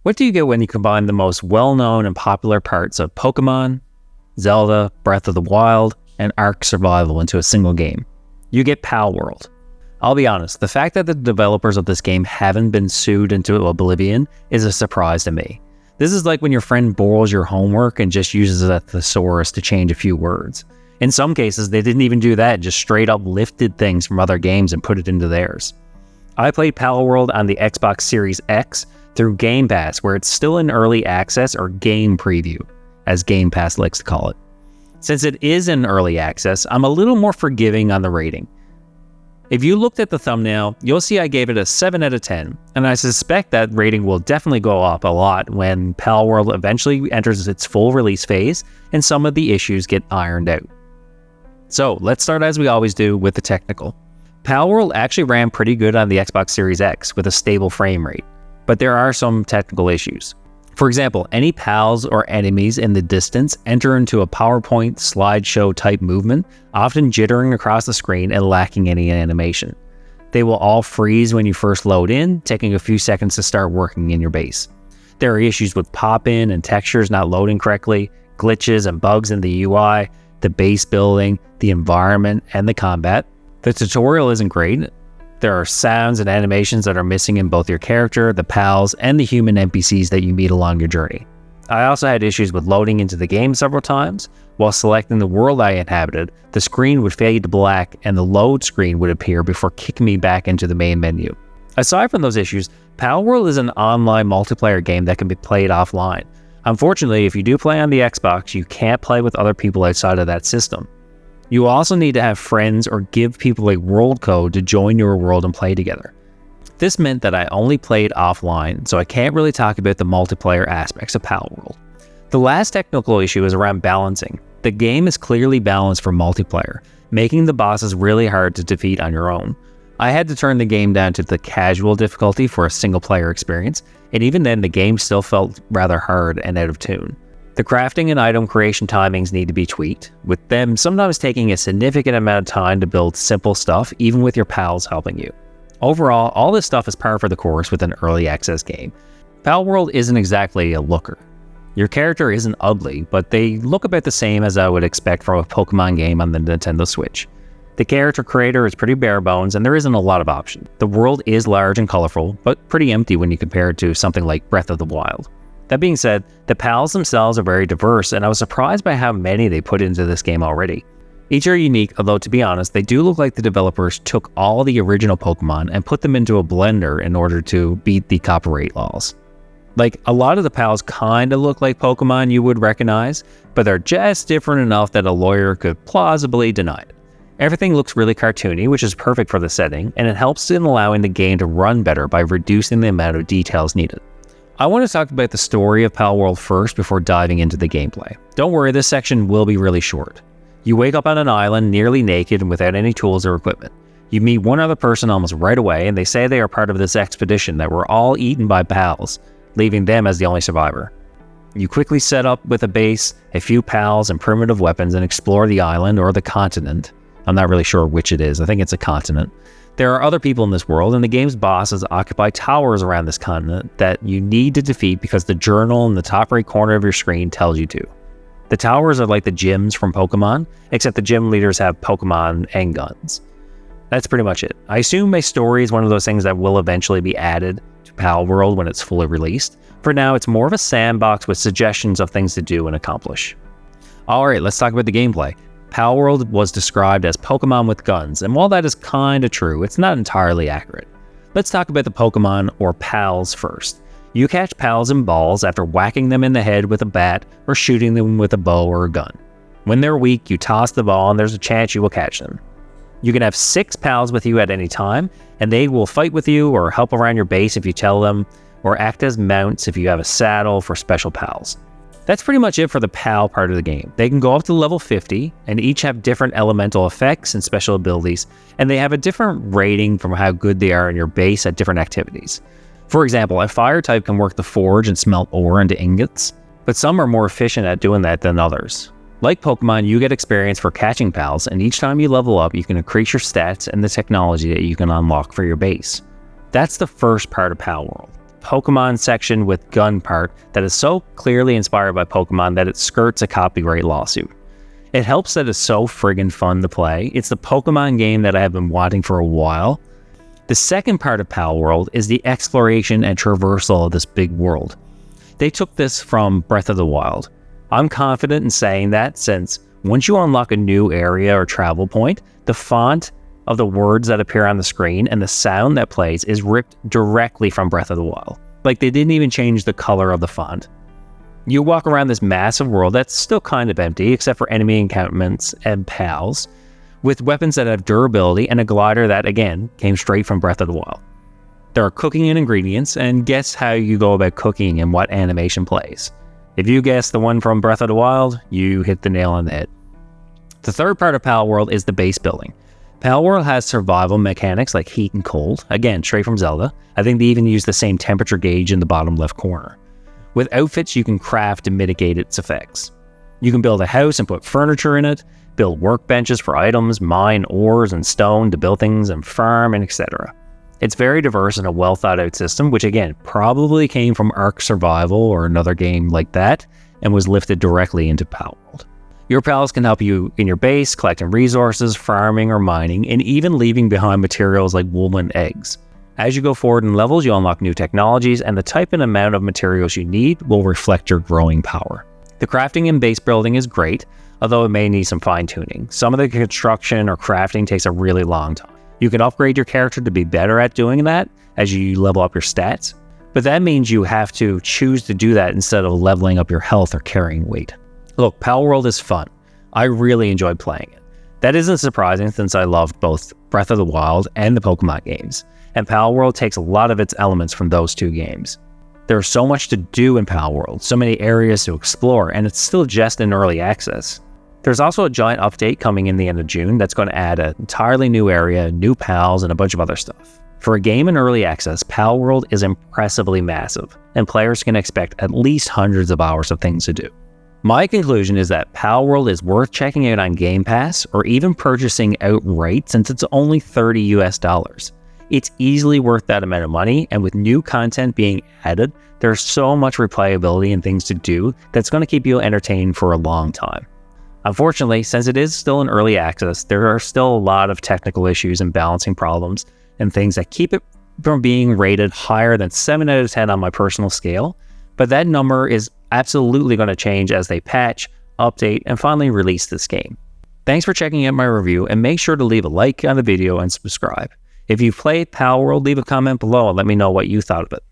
What do you get when you combine the most well-known and popular parts of Pokemon, Zelda, Breath of the Wild, and Ark Survival into a single game? You get Palworld. I'll be honest, the fact that the developers of this game haven't been sued into oblivion is a surprise to me. This is like when your friend borrows your homework and just uses a thesaurus to change a few words. In some cases, they didn't even do that, just straight up lifted things from other games and put it into theirs. I played Palworld on the Xbox Series X through Game Pass, where it's still in early access or game preview, as Game Pass likes to call it. Since it is in early access, I'm a little more forgiving on the rating. If you looked at the thumbnail, you'll see I gave it a 7 out of 10, and I suspect that rating will definitely go up a lot when Palworld eventually enters its full release phase and some of the issues get ironed out. So let's start as we always do with the technical. Palworld actually ran pretty good on the Xbox Series X with a stable frame rate, but there are some technical issues. For example, any pals or enemies in the distance enter into a PowerPoint slideshow type movement, often jittering across the screen and lacking any animation. They will all freeze when you first load in, taking a few seconds to start working in your base. There are issues with pop-in and textures not loading correctly, glitches and bugs in the UI, the base building, the environment, and the combat. The tutorial isn't great. There are sounds and animations that are missing in both your character, the pals, and the human NPCs that you meet along your journey. I also had issues with loading into the game several times. While selecting the world I inhabited, the screen would fade to black and the load screen would appear before kicking me back into the main menu. Aside from those issues, Palworld is an online multiplayer game that can be played offline. Unfortunately, if you do play on the Xbox, you can't play with other people outside of that system. You also need to have friends or give people a world code to join your world and play together. This meant that I only played offline, so I can't really talk about the multiplayer aspects of Palworld. The last technical issue is around balancing. The game is clearly balanced for multiplayer, making the bosses really hard to defeat on your own. I had to turn the game down to the casual difficulty for a single player experience, and even then the game still felt rather hard and out of tune. The crafting and item creation timings need to be tweaked, with them sometimes taking a significant amount of time to build simple stuff, even with your pals helping you. Overall, all this stuff is par for the course with an early access game. Palworld isn't exactly a looker. Your character isn't ugly, but they look about the same as I would expect from a Pokemon game on the Nintendo Switch. The character creator is pretty bare bones and there isn't a lot of options. The world is large and colorful, but pretty empty when you compare it to something like Breath of the Wild. That being said, the pals themselves are very diverse, and I was surprised by how many they put into this game already. Each are unique, although to be honest, they do look like the developers took all the original Pokemon and put them into a blender in order to beat the copyright laws. Like, a lot of the pals kinda look like Pokemon you would recognize, but they're just different enough that a lawyer could plausibly deny it. Everything looks really cartoony, which is perfect for the setting, and it helps in allowing the game to run better by reducing the amount of details needed. I want to talk about the story of Palworld first before diving into the gameplay. Don't worry, this section will be really short. You wake up on an island nearly naked and without any tools or equipment. You meet one other person almost right away, and they say they are part of this expedition that were all eaten by pals, leaving them as the only survivor. You quickly set up with a base, a few pals, and primitive weapons and explore the island or the continent. I'm not really sure which it is. I think it's a continent. There are other people in this world, and the game's bosses occupy towers around this continent that you need to defeat because the journal in the top right corner of your screen tells you to. The towers are like the gyms from Pokemon, except the gym leaders have Pokemon and guns. That's pretty much it. I assume my story is one of those things that will eventually be added to Palworld when it's fully released. For now, it's more of a sandbox with suggestions of things to do and accomplish. Alright, let's talk about the gameplay. Palworld was described as Pokemon with guns, and while that is kinda true, it's not entirely accurate. Let's talk about the Pokemon, or pals, first. You catch pals in balls after whacking them in the head with a bat or shooting them with a bow or a gun. When they're weak, you toss the ball and there's a chance you will catch them. You can have 6 pals with you at any time, and they will fight with you or help around your base if you tell them, or act as mounts if you have a saddle for special pals. That's pretty much it for the PAL part of the game. They can go up to level 50, and each have different elemental effects and special abilities, and they have a different rating from how good they are in your base at different activities. For example, a fire type can work the forge and smelt ore into ingots, but some are more efficient at doing that than others. Like Pokemon, you get experience for catching pals, and each time you level up, you can increase your stats and the technology that you can unlock for your base. That's the first part of Palworld. Pokemon section with gun part that is so clearly inspired by Pokemon that it skirts a copyright lawsuit. It helps that it's so friggin' fun to play. It's the Pokemon game that I have been wanting for a while. The second part of Palworld is the exploration and traversal of this big world. They took this from Breath of the Wild. I'm confident in saying that since once you unlock a new area or travel point, the font of the words that appear on the screen and the sound that plays is ripped directly from Breath of the Wild. Like, they didn't even change the color of the font. You walk around this massive world that's still kind of empty, except for enemy encampments and pals, with weapons that have durability and a glider that, again, came straight from Breath of the Wild. There are cooking and ingredients, and guess how you go about cooking and what animation plays. If you guess the one from Breath of the Wild, you hit the nail on the head. The third part of Palworld is the base building. Palworld has survival mechanics like heat and cold, again, straight from Zelda. I think they even use the same temperature gauge in the bottom left corner. With outfits, you can craft to mitigate its effects. You can build a house and put furniture in it, build workbenches for items, mine ores and stone to build things and farm, and etc. It's very diverse and a well thought out system, which again, probably came from Ark Survival or another game like that, and was lifted directly into Palworld. Your pals can help you in your base, collecting resources, farming or mining, and even leaving behind materials like wool and eggs. As you go forward in levels, you unlock new technologies, and the type and amount of materials you need will reflect your growing power. The crafting and base building is great, although it may need some fine-tuning. Some of the construction or crafting takes a really long time. You can upgrade your character to be better at doing that as you level up your stats, but that means you have to choose to do that instead of leveling up your health or carrying weight. Look, Palworld is fun. I really enjoyed playing it. That isn't surprising since I loved both Breath of the Wild and the Pokemon games, and Palworld takes a lot of its elements from those two games. There's so much to do in Palworld, so many areas to explore, and it's still just in early access. There's also a giant update coming in the end of June that's going to add an entirely new area, new pals, and a bunch of other stuff. For a game in early access, Palworld is impressively massive, and players can expect at least hundreds of hours of things to do. My conclusion is that Palworld is worth checking out on Game Pass or even purchasing outright since it's only $30 US. It's easily worth that amount of money, and with new content being added, there's so much replayability and things to do that's going to keep you entertained for a long time. Unfortunately, since it is still in early access, there are still a lot of technical issues and balancing problems and things that keep it from being rated higher than 7 out of 10 on my personal scale, but that number is absolutely going to change as they patch, update, and finally release this game. Thanks for checking out my review, and make sure to leave a like on the video and subscribe. If you've played Palworld, leave a comment below and let me know what you thought of it.